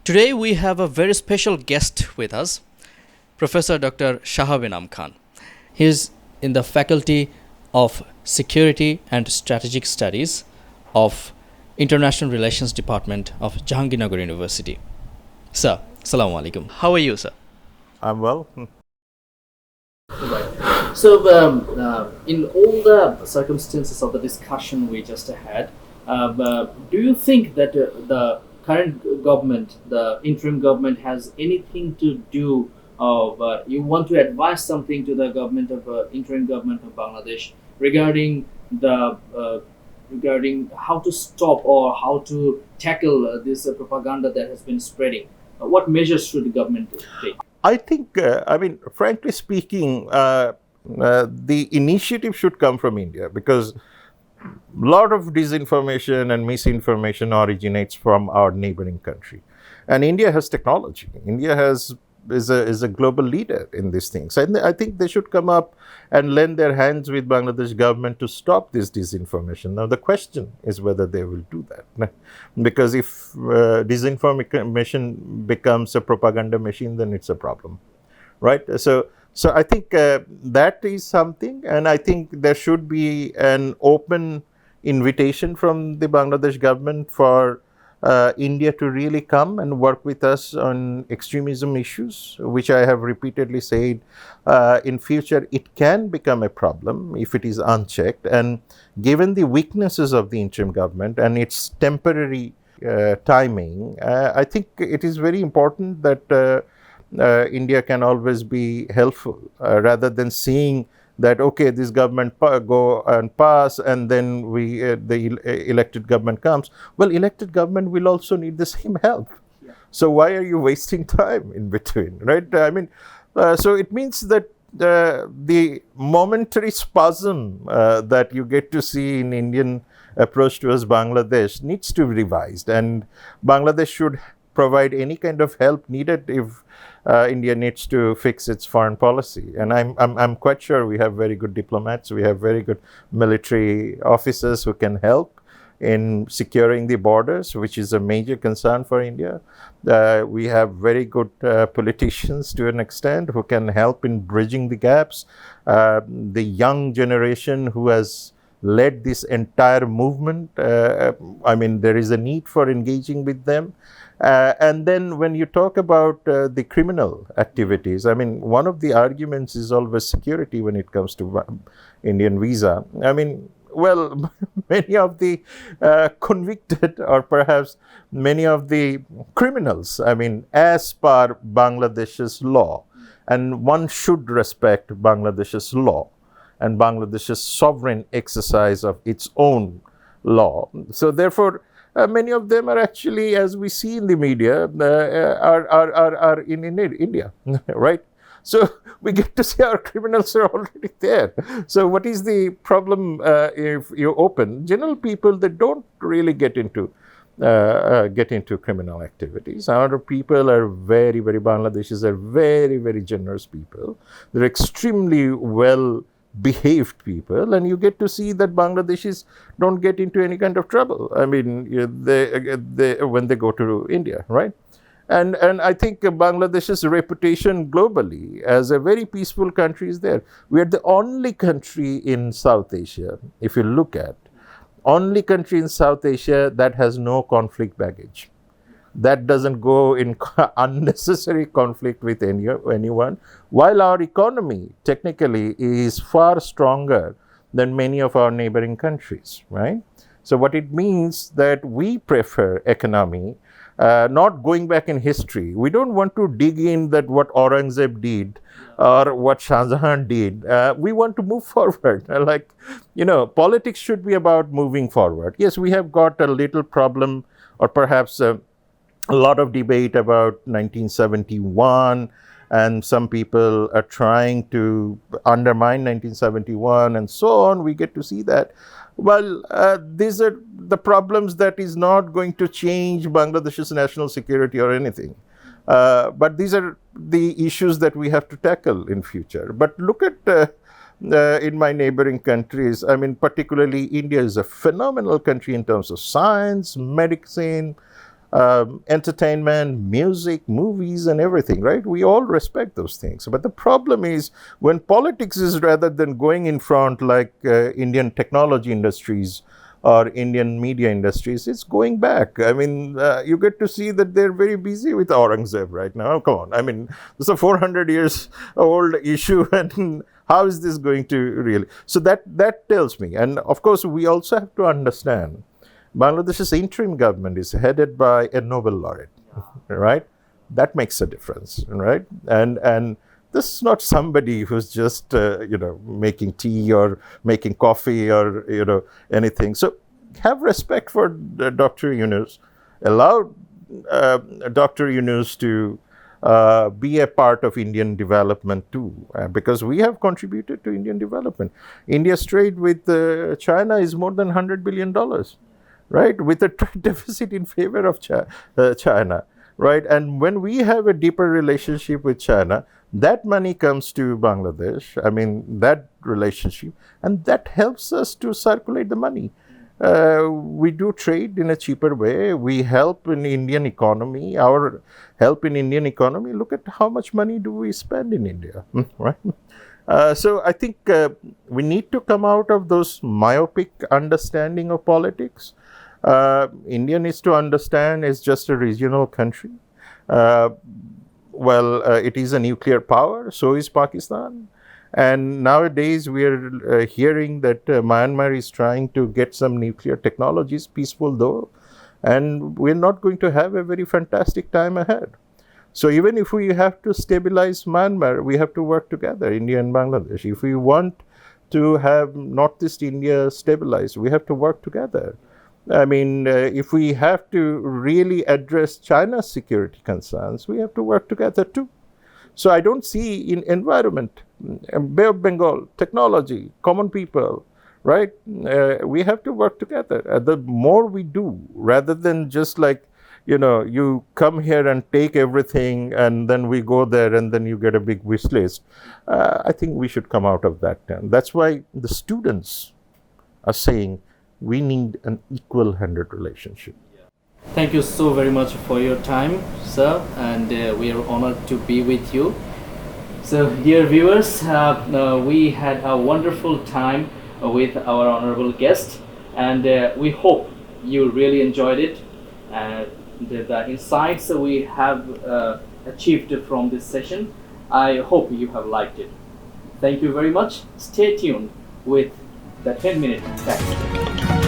Today we have a very special guest with us, Professor Dr. Shahab Anam Khan. He is in the Faculty of Security and Strategic Studies of International Relations Department of Jahangirnagar University. Sir, Assalamu alaikum. How are you, sir? I'm well. Right. So, in all the circumstances of the discussion we just had, do you think that the current government, the interim government, has anything to do, you want to advise something to the government of interim government of Bangladesh regarding regarding how to stop or how to tackle this propaganda that has been spreading? What measures should the government take? I think, frankly speaking, the initiative should come from India because a lot of disinformation and misinformation originates from our neighboring country. And India has technology. India is a global leader in these things. And I think they should come up and lend their hands with Bangladesh government to stop this disinformation. Now, the question is whether they will do that. Because if disinformation becomes a propaganda machine, then it's a problem, right? So I think that is something, and I think there should be an open invitation from the Bangladesh government for India to really come and work with us on extremism issues, which I have repeatedly said in future it can become a problem if it is unchecked. And given the weaknesses of the interim government and its temporary timing, I think it is very important that India can always be helpful rather than seeing that, okay, this government go and pass and then the elected government comes. Well, elected government will also need the same help. Yeah. So why are you wasting time in between, right? So it means that the momentary spasm that you get to see in Indian approach towards Bangladesh needs to be revised, and Bangladesh should provide any kind of help needed if India needs to fix its foreign policy. And I'm quite sure we have very good diplomats, we have very good military officers who can help in securing the borders, which is a major concern for India. We have very good politicians to an extent who can help in bridging the gaps. The young generation who has led this entire movement, there is a need for engaging with them. And then when you talk about the criminal activities, one of the arguments is always security when it comes to Indian visa. Well, many of the convicted or perhaps many of the criminals, as per Bangladesh's law, and one should respect Bangladesh's law and Bangladesh's sovereign exercise of its own law. So therefore, many of them are actually, as we see in the media, are in India, right? So we get to see our criminals are already there. So what is the problem if you open? General people that don't really get into criminal activities. Our people are very, very, Bangladeshis are very, very generous people. They're extremely well behaved people, and you get to see that Bangladeshis don't get into any kind of trouble. They when they go to India, right? And I think Bangladesh's reputation globally as a very peaceful country is there. We are the only country in South Asia, if you look at, only country in South Asia that has no conflict baggage. That doesn't go in unnecessary conflict with anyone, while our economy technically is far stronger than many of our neighboring countries, right? So what it means that we prefer economy, not going back in history. We don't want to dig in that what Aurangzeb did or what Shah Jahan did. We want to move forward. Politics should be about moving forward. Yes, we have got a little problem or perhaps a lot of debate about 1971, and some people are trying to undermine 1971 and so on. We get to see that. Well, these are the problems that is not going to change Bangladesh's national security or anything. But these are the issues that we have to tackle in future. But look at in my neighboring countries, particularly India is a phenomenal country in terms of science, medicine, entertainment, music, movies, and everything, right? We all respect those things. But the problem is when politics is rather than going in front like Indian technology industries or Indian media industries, it's going back. I mean, you get to see that they're very busy with Aurangzeb right now. Come on. I mean, it's a 400 years old issue, and how is this going to really? So that tells me. And of course, we also have to understand Bangladesh's interim government is headed by a Nobel laureate, right? That makes a difference, right? And this is not somebody who's just making tea or making coffee or anything. So have respect for Dr. Yunus. Allow Dr. Yunus to be a part of Indian development too, because we have contributed to Indian development. India's trade with China is more than $100 billion, right? With a trade deficit in favor of China, right? And when we have a deeper relationship with China, that money comes to Bangladesh, I mean, that relationship, and that helps us to circulate the money. We do trade in a cheaper way. We help in Indian economy. Our help in Indian economy, look at how much money do we spend in India, right? So I think we need to come out of those myopic understanding of politics. India needs to understand it's just a regional country. It is a nuclear power, so is Pakistan. And nowadays we are hearing that Myanmar is trying to get some nuclear technologies, peaceful though, and we're not going to have a very fantastic time ahead. So even if we have to stabilize Myanmar, we have to work together, India and Bangladesh. If we want to have Northeast India stabilized, we have to work together. I mean, if we have to really address China's security concerns, we have to work together too. So I don't see in environment, Bay of Bengal, technology, common people, right? We have to work together. The more we do, rather than just like, you come here and take everything and then we go there and then you get a big wish list. I think we should come out of that. And that's why the students are saying we need an equal-handed relationship. Thank you so very much for your time, sir, and we are honored to be with you. So, dear viewers, we had a wonderful time with our honorable guest, and we hope you really enjoyed it. The insights we have achieved from this session, I hope you have liked it. Thank you very much. Stay tuned with the 10-minute fact.